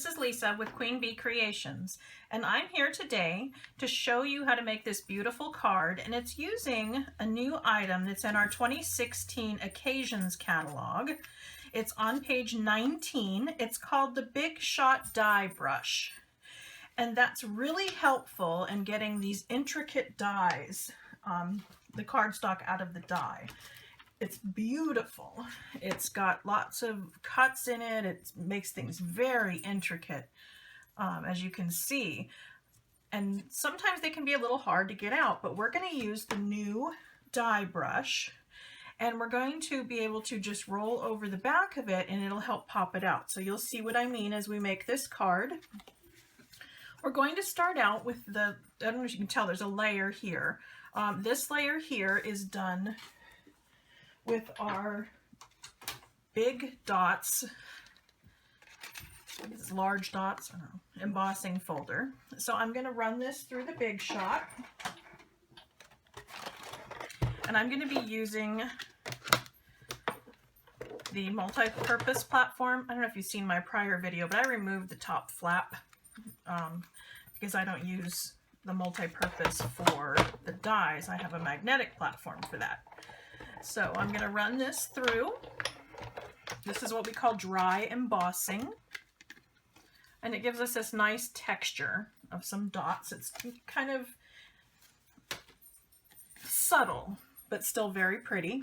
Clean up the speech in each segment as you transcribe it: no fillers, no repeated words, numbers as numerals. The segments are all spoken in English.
this is Lisa with Queen Bee Creations, and I'm here today to show you how to make this beautiful card, and it's using a new item that's in our 2016 Occasions catalog. It's on page 19. It's called the Big Shot Die Brush, and that's really helpful in getting these intricate dies, the cardstock out of the die. It's beautiful. It's got lots of cuts in it. It makes things very intricate, as you can see. And sometimes they can be a little hard to get out, but we're going to use the new die brush, and we're going to be able to just roll over the back of it and it'll help pop it out. So you'll see what I mean as we make this card. We're going to start out with I don't know if you can tell, there's a layer here. This layer here is done with our big dots, these large dots, I don't know, embossing folder. So I'm going to run this through the Big Shot, and I'm going to be using the multi-purpose platform. I don't know if you've seen my prior video, but I removed the top flap because I don't use the multi-purpose for the dies. I have a magnetic platform for that. So I'm going to run this through. This is what we call dry embossing. And it gives us this nice texture of some dots. It's kind of subtle, but still very pretty.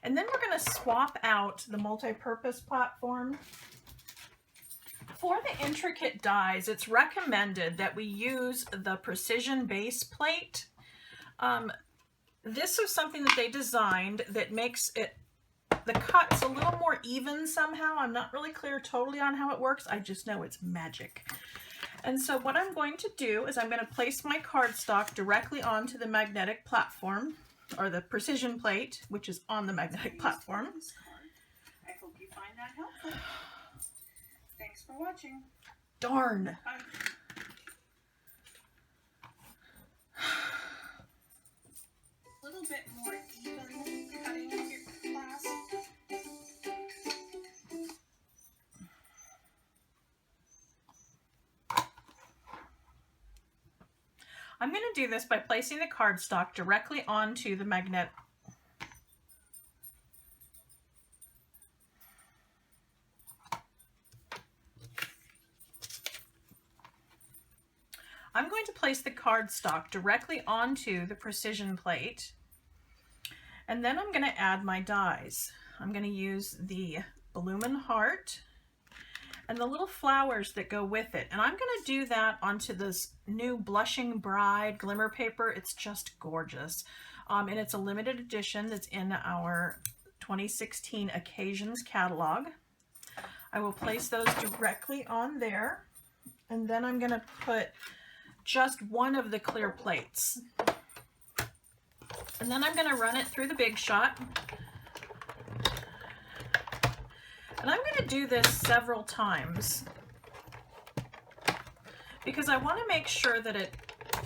And then we're going to swap out the multi-purpose platform. For the intricate dies, it's recommended that we use the precision base plate. This is something that they designed that makes the cuts a little more even somehow. I'm not really clear totally on how it works. I just know it's magic. And so what I'm going to do is I'm going to place my cardstock directly onto the magnetic platform, or the precision plate, which is on the magnetic platform. I hope you find that helpful. Thanks for watching. Darn. Bye. A little bit more even cutting here, class. I'm going to do this by placing the cardstock directly onto the magnet. I'm going to place the cardstock directly onto the precision plate, and then I'm going to add my dies. I'm going to use the Bloomin Heart and the little flowers that go with it, and I'm going to do that onto this new Blushing Bride glimmer paper. It's just gorgeous, and it's a limited edition that's in our 2016 Occasions catalog. I will place those directly on there, and then I'm going to put just one of the clear plates. And then I'm going to run it through the Big Shot. And I'm going to do this several times because I want to make sure that it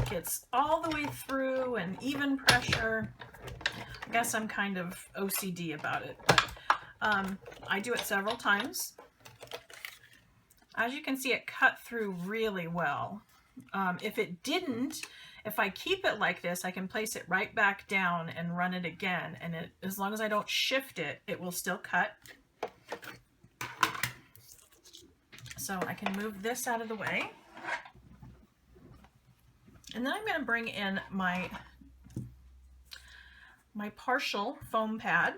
gets all the way through and even pressure. I guess I'm kind of OCD about it, but I do it several times. As you can see, it cut through really well. If it didn't, if I keep it like this, I can place it right back down and run it again, and as long as I don't shift it, it will still cut. So I can move this out of the way. And then I'm going to bring in my partial foam pad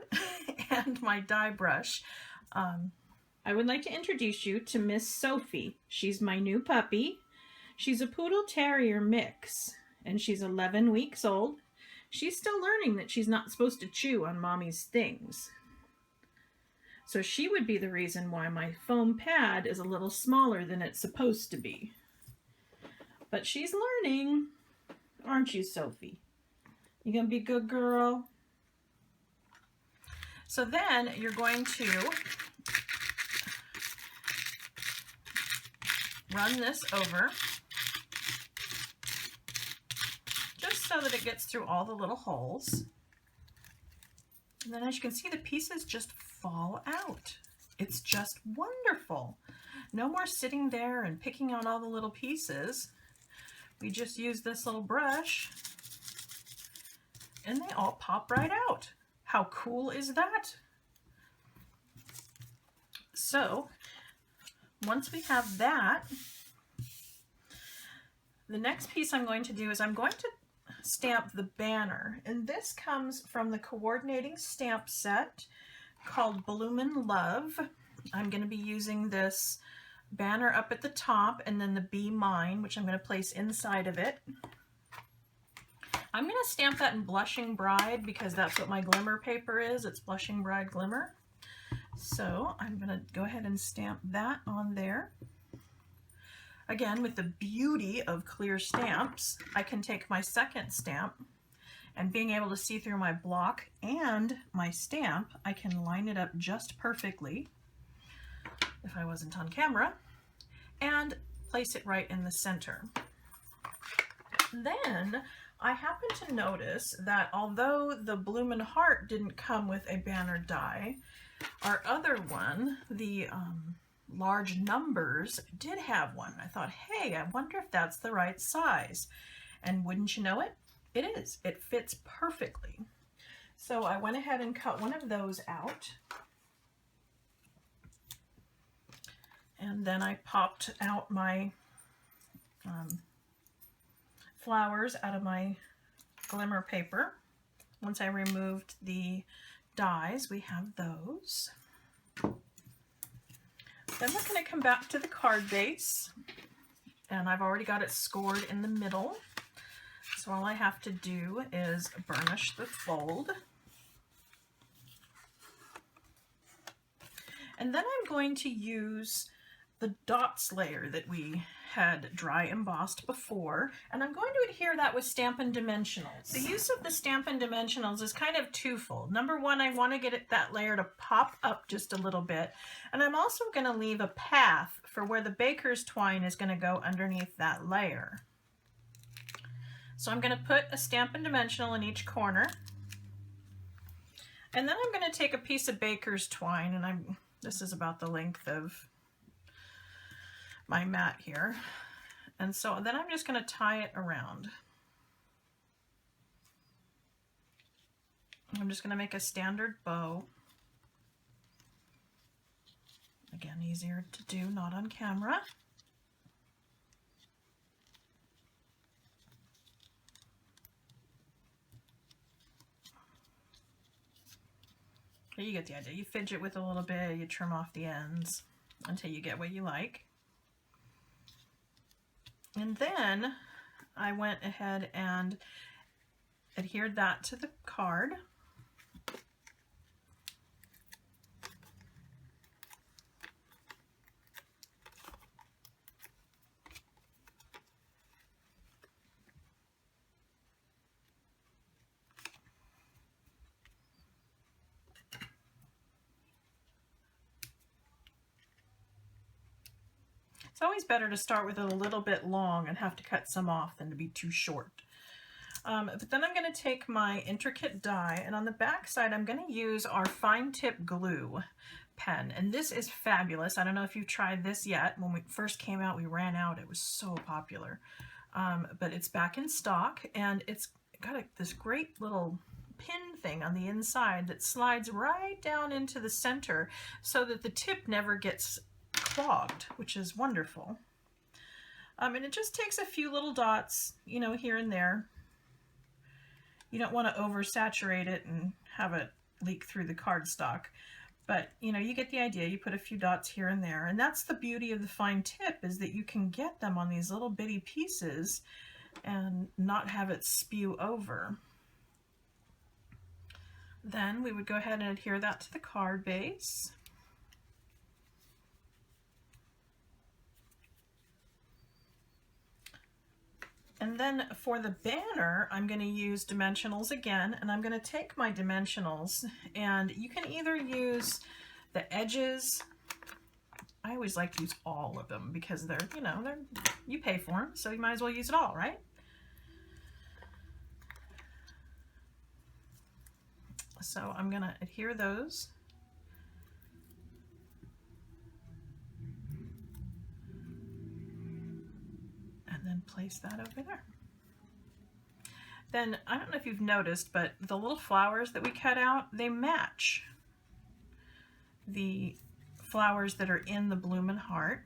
and my die brush. I would like to introduce you to Miss Sophie. She's my new puppy. She's a Poodle Terrier mix, and she's 11 weeks old. She's still learning that she's not supposed to chew on mommy's things. So she would be the reason why my foam pad is a little smaller than it's supposed to be. But she's learning, aren't you, Sophie? You gonna be a good girl? So then you're going to run this over, just so that it gets through all the little holes. And then as you can see, the pieces just fall out. It's just wonderful. No more sitting there and picking out all the little pieces. We just use this little brush and they all pop right out. How cool is that? So once we have that, the next piece I'm going to do is I'm going to stamp the banner. And this comes from the coordinating stamp set called Bloomin Love. I'm going to be using this banner up at the top and then the Be Mine, which I'm going to place inside of it. I'm going to stamp that in Blushing Bride because that's what my glimmer paper is. It's Blushing Bride Glimmer. So I'm going to go ahead and stamp that on there. Again, with the beauty of clear stamps, I can take my second stamp and being able to see through my block and my stamp, I can line it up just perfectly if I wasn't on camera and place it right in the center. Then I happen to notice that although the Bloomin Heart didn't come with a banner die, our other one, the large numbers, did have one. I thought, hey, I wonder if that's the right size. And wouldn't you know it? It is. It fits perfectly. So I went ahead and cut one of those out. And then I popped out my flowers out of my glimmer paper. Once I removed the dies, we have those. Then we're going to come back to the card base, and I've already got it scored in the middle. So all I have to do is burnish the fold. And then I'm going to use the dots layer that we had dry embossed before, and I'm going to adhere that with Stampin' Dimensionals. The use of the Stampin' Dimensionals is kind of twofold. Number one, I want to get that layer to pop up just a little bit, and I'm also going to leave a path for where the baker's twine is going to go underneath that layer. So I'm going to put a Stampin' Dimensional in each corner, and then I'm going to take a piece of baker's twine, and this is about the length of my mat here, and so then I'm just going to tie it around. I'm just going to make a standard bow. Again, easier to do, not on camera. You get the idea. You fidget with a little bit, you trim off the ends until you get what you like. And then I went ahead and adhered that to the card. It's always better to start with it a little bit long and have to cut some off than to be too short. But then I'm going to take my intricate die, and on the back side I'm going to use our fine tip glue pen, and this is fabulous. I don't know if you've tried this yet. When we first came out, we ran out. It was so popular, but it's back in stock, and it's got this great little pin thing on the inside that slides right down into the center so that the tip never gets clogged, which is wonderful. And it just takes a few little dots, you know, here and there. You don't want to oversaturate it and have it leak through the cardstock, but you know, you get the idea. You put a few dots here and there, and that's the beauty of the fine tip, is that you can get them on these little bitty pieces and not have it spew over. Then we would go ahead and adhere that to the card base. And then for the banner, I'm going to use dimensionals again, and I'm going to take my dimensionals, and you can either use the edges. I always like to use all of them because they're, you know, you pay for them, so you might as well use it all, right? So I'm going to adhere those place that over there. Then, I don't know if you've noticed, but the little flowers that we cut out, they match the flowers that are in the Bloomin Heart.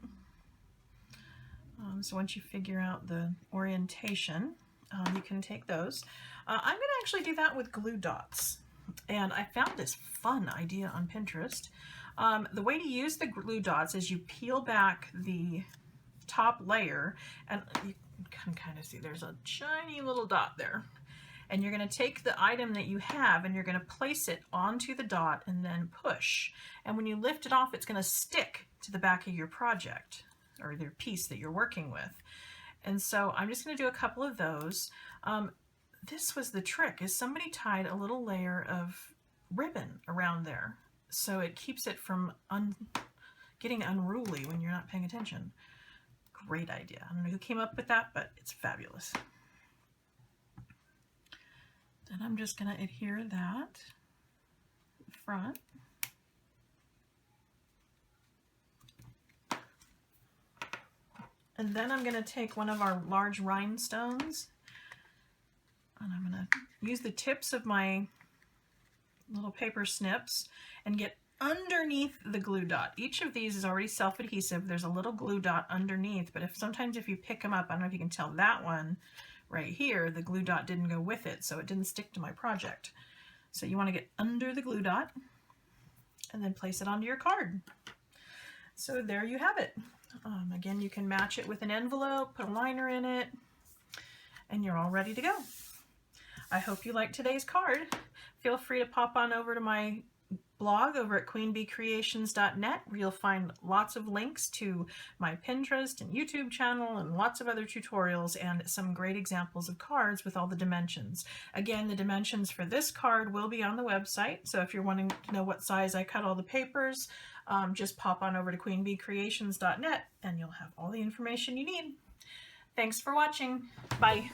So once you figure out the orientation, you can take those. I'm going to actually do that with glue dots. And I found this fun idea on Pinterest. The way to use the glue dots is you peel back the top layer, and you can kind of see there's a shiny little dot there. And you're going to take the item that you have and you're going to place it onto the dot and then push. And when you lift it off, it's going to stick to the back of your project or your piece that you're working with. And so I'm just going to do a couple of those. This was the trick, is somebody tied a little layer of ribbon around there so it keeps it from getting unruly when you're not paying attention. Great idea. I don't know who came up with that, but it's fabulous. And I'm just going to adhere that in front. And then I'm going to take one of our large rhinestones and I'm going to use the tips of my little paper snips and get underneath the glue dot. Each of these is already self-adhesive. There's a little glue dot underneath, but sometimes if you pick them up, I don't know if you can tell that one right here, the glue dot didn't go with it, so it didn't stick to my project. So you want to get under the glue dot and then place it onto your card. So there you have it. Again, you can match it with an envelope, put a liner in it, and you're all ready to go. I hope you liked today's card. Feel free to pop on over to my blog over at queenbeecreations.net, where you'll find lots of links to my Pinterest and YouTube channel and lots of other tutorials and some great examples of cards with all the dimensions. Again, the dimensions for this card will be on the website, so if you're wanting to know what size I cut all the papers, just pop on over to queenbeecreations.net and you'll have all the information you need. Thanks for watching. Bye.